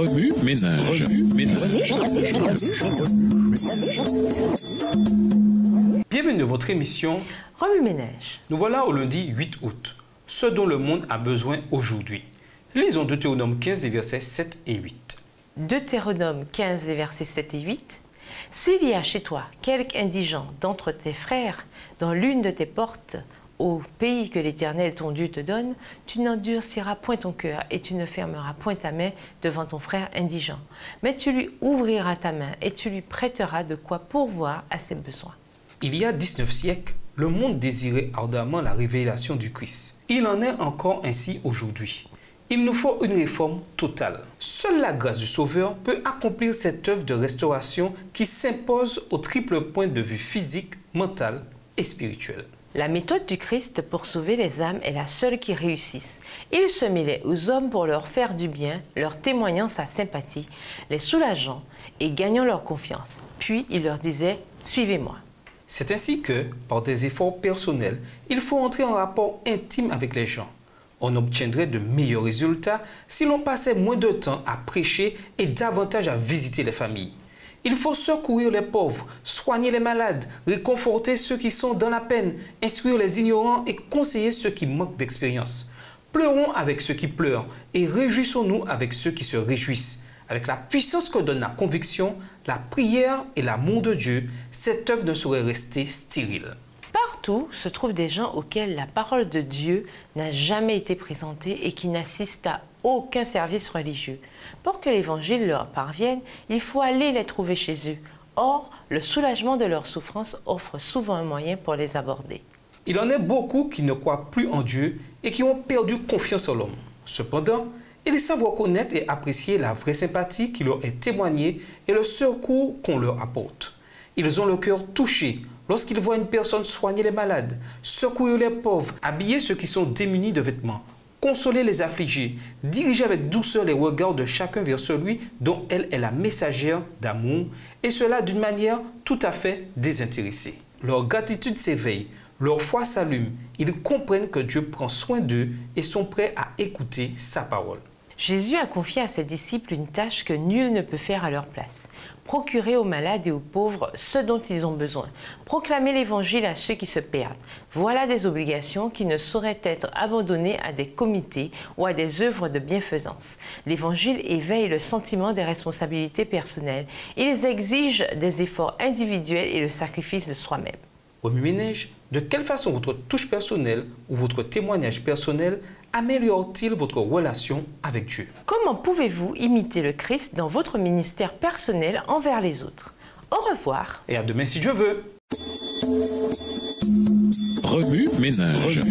Remue ménage. Bienvenue dans votre émission Remue ménage. Nous voilà au lundi 8 août. Ce dont le monde a besoin aujourd'hui. Lisons Deutéronome 15, les versets 7 et 8. Deutéronome 15, les versets 7 et 8. S'il y a chez toi quelque indigent d'entre tes frères dans l'une de tes portes, au pays que l'Éternel ton Dieu te donne, tu n'endurciras point ton cœur et tu ne fermeras point ta main devant ton frère indigent. Mais tu lui ouvriras ta main et tu lui prêteras de quoi pourvoir à ses besoins. Il y a 19 siècles, le monde désirait ardemment la révélation du Christ. Il en est encore ainsi aujourd'hui. Il nous faut une réforme totale. Seule la grâce du Sauveur peut accomplir cette œuvre de restauration qui s'impose au triple point de vue physique, mental et spirituel. La méthode du Christ pour sauver les âmes est la seule qui réussisse. Il se mêlait aux hommes pour leur faire du bien, leur témoignant sa sympathie, les soulageant et gagnant leur confiance. Puis il leur disait « Suivez-moi ». C'est ainsi que, par des efforts personnels, il faut entrer en rapport intime avec les gens. On obtiendrait de meilleurs résultats si l'on passait moins de temps à prêcher et davantage à visiter les familles. Il faut secourir les pauvres, soigner les malades, réconforter ceux qui sont dans la peine, instruire les ignorants et conseiller ceux qui manquent d'expérience. Pleurons avec ceux qui pleurent et réjouissons-nous avec ceux qui se réjouissent. Avec la puissance que donne la conviction, la prière et l'amour de Dieu, cette œuvre ne saurait rester stérile. Partout se trouvent des gens auxquels la parole de Dieu n'a jamais été présentée et qui n'assistent à aucun service religieux. Pour que l'évangile leur parvienne, il faut aller les trouver chez eux. Or, le soulagement de leur souffrance offre souvent un moyen pour les aborder. Il en est beaucoup qui ne croient plus en Dieu et qui ont perdu confiance en l'homme. Cependant, ils savent reconnaître et apprécier la vraie sympathie qui leur est témoignée et le secours qu'on leur apporte. Ils ont le cœur touché lorsqu'ils voient une personne soigner les malades, secourir les pauvres, habiller ceux qui sont démunis de vêtements, consoler les affligés, diriger avec douceur les regards de chacun vers celui dont elle est la messagère d'amour, et cela d'une manière tout à fait désintéressée. Leur gratitude s'éveille, leur foi s'allume, ils comprennent que Dieu prend soin d'eux et sont prêts à écouter sa parole. Jésus a confié à ses disciples une tâche que nul ne peut faire à leur place. Procurer aux malades et aux pauvres ce dont ils ont besoin. Proclamer l'évangile à ceux qui se perdent. Voilà des obligations qui ne sauraient être abandonnées à des comités ou à des œuvres de bienfaisance. L'évangile éveille le sentiment des responsabilités personnelles. Ils exigent des efforts individuels et le sacrifice de soi-même. Remue ménage, de quelle façon votre touche personnelle ou votre témoignage personnel améliore-t-il votre relation avec Dieu? Comment pouvez-vous imiter le Christ dans votre ministère personnel envers les autres? Au revoir. Et à demain si Dieu veut. Remue ménage.